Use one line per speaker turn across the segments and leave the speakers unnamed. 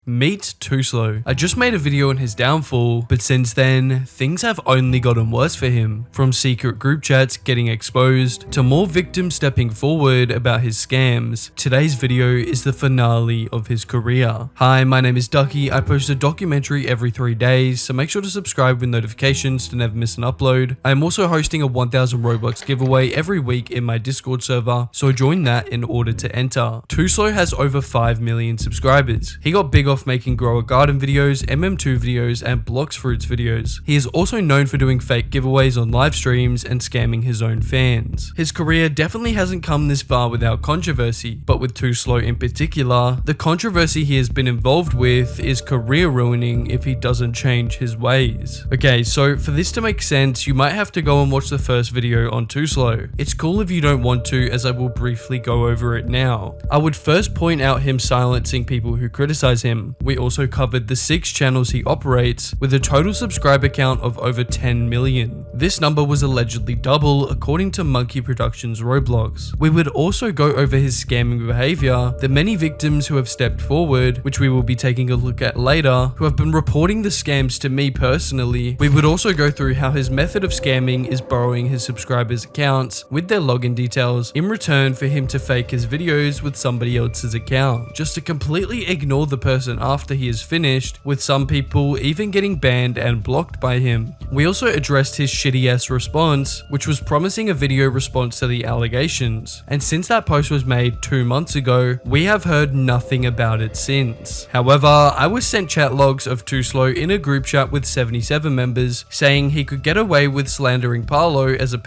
Meet ToSlow. I just made a video on his downfall, but since then, things have only gotten worse for him. From secret group chats getting exposed, to more victims stepping forward about his scams, today's video is the finale of his career. Hi, my name is Ducky. I post a documentary every 3 days, so make sure to subscribe with notifications to never miss an upload. I am also hosting a 1000 Robux giveaway every week in my Discord server, so join that in order to enter. ToSlow has over 5 million subscribers. He got big off making grow a garden videos, MM2 videos, and blocks fruits videos. He is also known for doing fake giveaways on live streams and scamming his own fans. His career definitely hasn't come this far without controversy, but with ToSlow in particular, the controversy he has been involved with is career ruining if he doesn't change his ways. Okay, so for this to make sense, you might have to go and watch the first video on ToSlow. It's cool if you don't want to, as I will briefly go over it now. I would first point out him silencing people who criticize him. We also covered the 6 channels he operates, with a total subscriber count of over 10 million. This number was allegedly double according to Monkey Productions Roblox. We would also go over his scamming behavior, the many victims who have stepped forward, which we will be taking a look at later, who have been reporting the scams to me personally. We would also go through how his method of scamming is borrowing his subscribers' accounts with their login details in return for him to fake his videos with somebody else's account, just to completely ignore the person after he is finished, with some people even getting banned and blocked by him. We also addressed his shitty ass response, which was promising a video response to the allegations, and since that post was made 2 months ago, we have heard nothing about it since. However, I was sent chat logs of ToSlow in a group chat with 77 members saying he could get away with slandering Paolo as a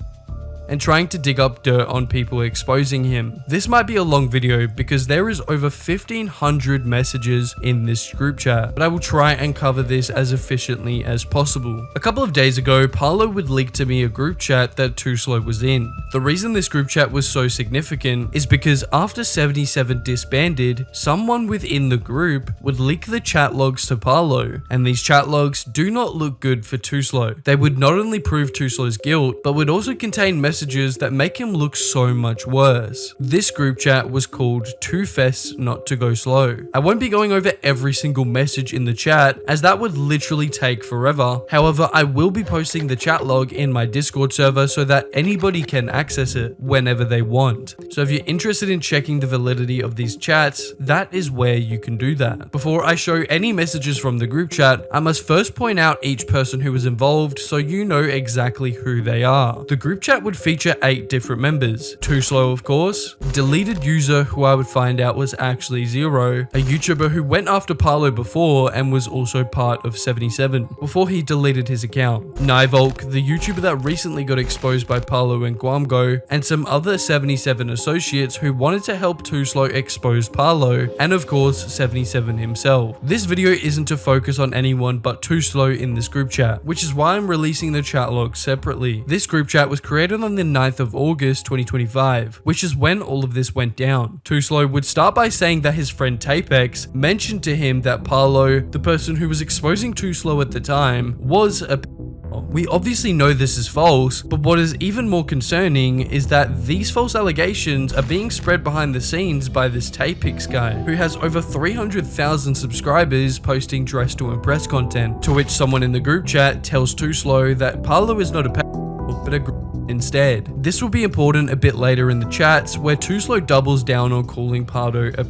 and trying to dig up dirt on people exposing him. This might be a long video because there is over 1500 messages in this group chat, but I will try and cover this as efficiently as possible. A couple of days ago, Paolo would leak to me a group chat that ToSlow was in. The reason this group chat was so significant is because after 77 disbanded, someone within the group would leak the chat logs to Paolo, and these chat logs do not look good for ToSlow. They would not only prove ToSlow's guilt, but would also contain messages that make him look so much worse. This group chat was called Too Fast Not to Go Slow. I won't be going over every single message in the chat, as that would literally take forever. However, I will be posting the chat log in my Discord server so that anybody can access it whenever they want. So if you're interested in checking the validity of these chats, that is where you can do that. Before I show any messages from the group chat, I must first point out each person who was involved so you know exactly who they are. The group chat would feature 8 different members. ToSlow, of course, deleted user who I would find out was actually Zero, a YouTuber who went after Paolo before and was also part of 77 before he deleted his account. Nivolk, the YouTuber that recently got exposed by Paolo and Guamgo, and some other 77 associates who wanted to help ToSlow expose Paolo, and of course 77 himself. This video isn't to focus on anyone but ToSlow in this group chat, which is why I'm releasing the chat log separately. This group chat was created on the 9th of August 2025, which is when all of this went down. ToSlow would start by saying that his friend Tapex mentioned to him that Paolo, the person who was exposing ToSlow at the time, was a We obviously know this is false, but what is even more concerning is that these false allegations are being spread behind the scenes by this Tapix guy, who has over 300,000 subscribers posting dress to impress content, to which someone in the group chat tells ToSlow that Paolo is not a but a instead. This will be important a bit later in the chats, where ToSlow doubles down on calling Paolo a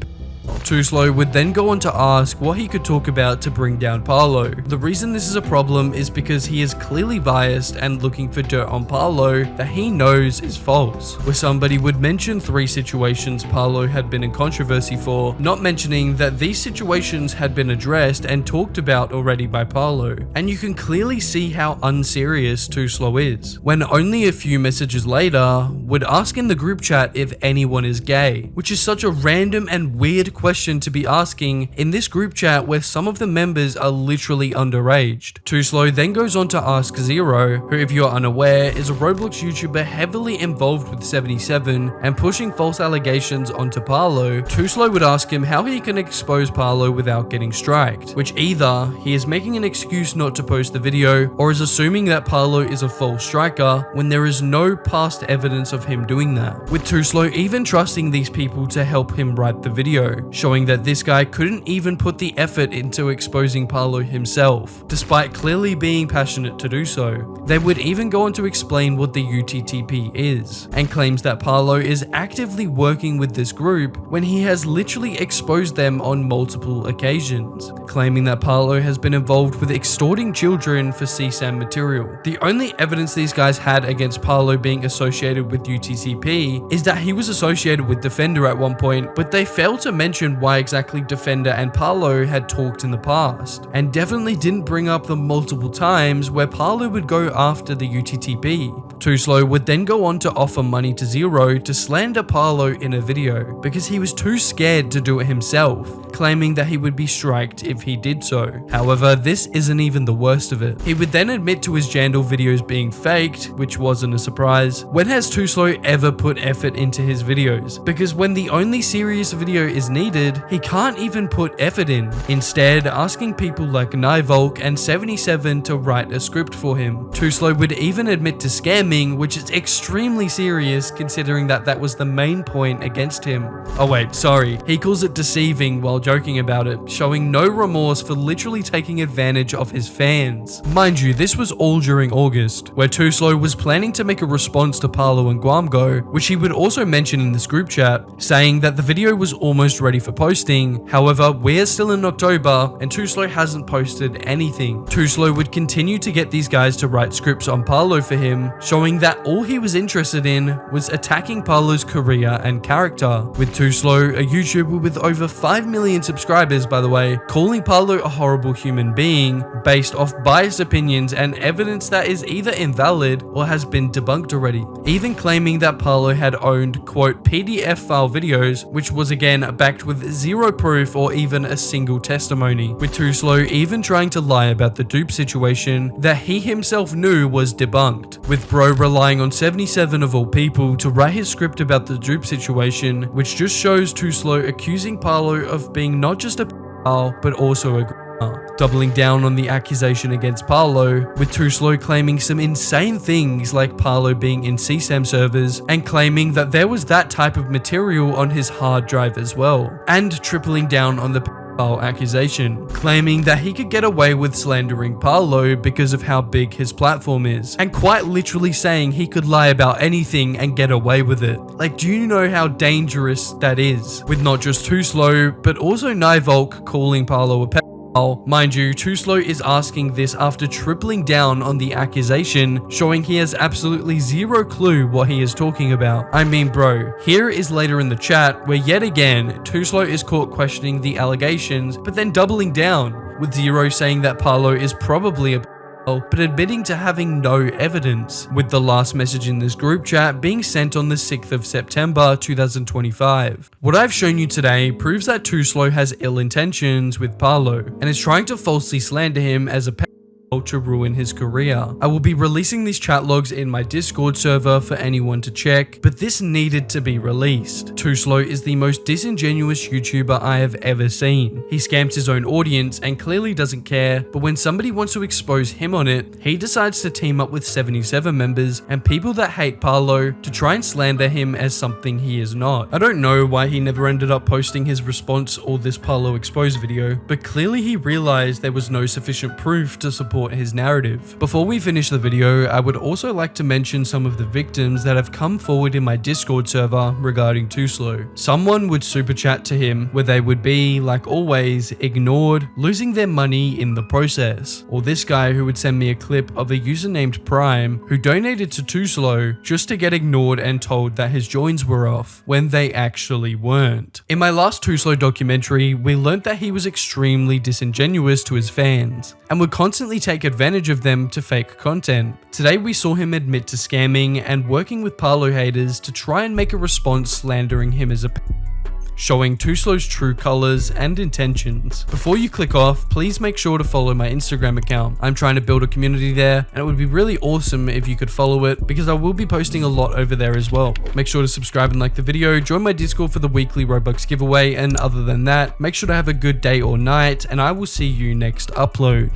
ToSlow would then go on to ask what he could talk about to bring down Paolo. The reason this is a problem is because he is clearly biased and looking for dirt on Paolo that he knows is false, where somebody would mention 3 situations Paolo had been in controversy for, not mentioning that these situations had been addressed and talked about already by Paolo. And you can clearly see how unserious ToSlow is, when only a few messages later would ask in the group chat if anyone is gay, which is such a random and weird question to be asking in this group chat where some of the members are literally underaged. ToSlow then goes on to ask Zero, who, if you are unaware, is a Roblox YouTuber heavily involved with 77 and pushing false allegations onto Paolo. ToSlow would ask him how he can expose Paolo without getting striked, which either he is making an excuse not to post the video or is assuming that Paolo is a false striker when there is no past evidence of him doing that, with ToSlow even trusting these people to help him write the video. video, showing that this guy couldn't even put the effort into exposing Paolo himself, despite clearly being passionate to do so. They would even go on to explain what the UTTP is, and claims that Paolo is actively working with this group when he has literally exposed them on multiple occasions, claiming that Paolo has been involved with extorting children for CSAM material. The only evidence these guys had against Paolo being associated with UTTP is that he was associated with Defender at one point, but they failed to mention why exactly Defender and Paolo had talked in the past, and definitely didn't bring up the multiple times where Paolo would go after the UTTP. ToSlow would then go on to offer money to Zero to slander Paolo in a video because he was too scared to do it himself, claiming that he would be striked if he did so. However, this isn't even the worst of it. He would then admit to his Jandal videos being faked, which wasn't a surprise. When has ToSlow ever put effort into his videos? Because when the only serious video is needed, he can't even put effort in, instead asking people like Nivolk and 77 to write a script for him. ToSlow would even admit to scamming, which is extremely serious considering that that was the main point against him. Oh wait, sorry, he calls it deceiving while joking about it, showing no remorse for literally taking advantage of his fans. Mind you, this was all during August, where ToSlow was planning to make a response to Paolo and Guamgo, which he would also mention in this group chat, saying that the video was almost ready for posting. However, we're still in October and ToSlow hasn't posted anything. ToSlow would continue to get these guys to write scripts on Paolo for him, showing that all he was interested in was attacking Paolo's career and character, with ToSlow, a YouTuber with over 5 million subscribers by the way, calling Paolo a horrible human being based off biased opinions and evidence that is either invalid or has been debunked already, even claiming that Paolo had owned quote PDF file videos, which was again backed with zero proof or even a single testimony, with ToSlow even trying to lie about the dupe situation that he himself knew was debunked, with bro relying on 77 of all people to write his script about the dupe situation, which just shows ToSlow accusing Paolo of being not just a but also a doubling down on the accusation against Paolo, with ToSlow claiming some insane things like Paolo being in CSAM servers and claiming that there was that type of material on his hard drive as well, and tripling down on the accusation, claiming that he could get away with slandering Paolo because of how big his platform is, and quite literally saying he could lie about anything and get away with it. Like, do you know how dangerous that is? With not just ToSlow, but also Nivolk calling Paolo a pedophile. Mind you, ToSlow is asking this after tripling down on the accusation, showing he has absolutely zero clue what he is talking about. I mean bro, here is later in the chat where yet again, ToSlow is caught questioning the allegations, but then doubling down, with Zero saying that Paolo is probably a but admitting to having no evidence, with the last message in this group chat being sent on the 6th of September 2025. What I've shown you today proves that ToSlow has ill intentions with Paolo and is trying to falsely slander him as a to ruin his career. I will be releasing these chat logs in my Discord server for anyone to check, but this needed to be released. ToSlow is the most disingenuous YouTuber I have ever seen. He scams his own audience and clearly doesn't care, but when somebody wants to expose him on it, he decides to team up with 77 members and people that hate Paolo to try and slander him as something he is not. I don't know why he never ended up posting his response or this Paolo exposed video, but clearly he realized there was no sufficient proof to support his narrative. Before we finish the video, I would also like to mention some of the victims that have come forward in my Discord server regarding ToSlow. Someone would super chat to him where they would be, like always, ignored, losing their money in the process. Or this guy who would send me a clip of a user named Prime who donated to ToSlow just to get ignored and told that his joins were off when they actually weren't. In my last ToSlow documentary, we learnt that he was extremely disingenuous to his fans and would constantly take advantage of them to fake content. Today we saw him admit to scamming and working with Paolo haters to try and make a response slandering him as a showing ToSlow's true colors and intentions. Before you click off, please make sure to follow my Instagram account. I'm trying to build a community there and it would be really awesome if you could follow it because I will be posting a lot over there as well. Make sure to subscribe and like the video, join my Discord for the weekly Robux giveaway, and other than that, make sure to have a good day or night and I will see you next upload.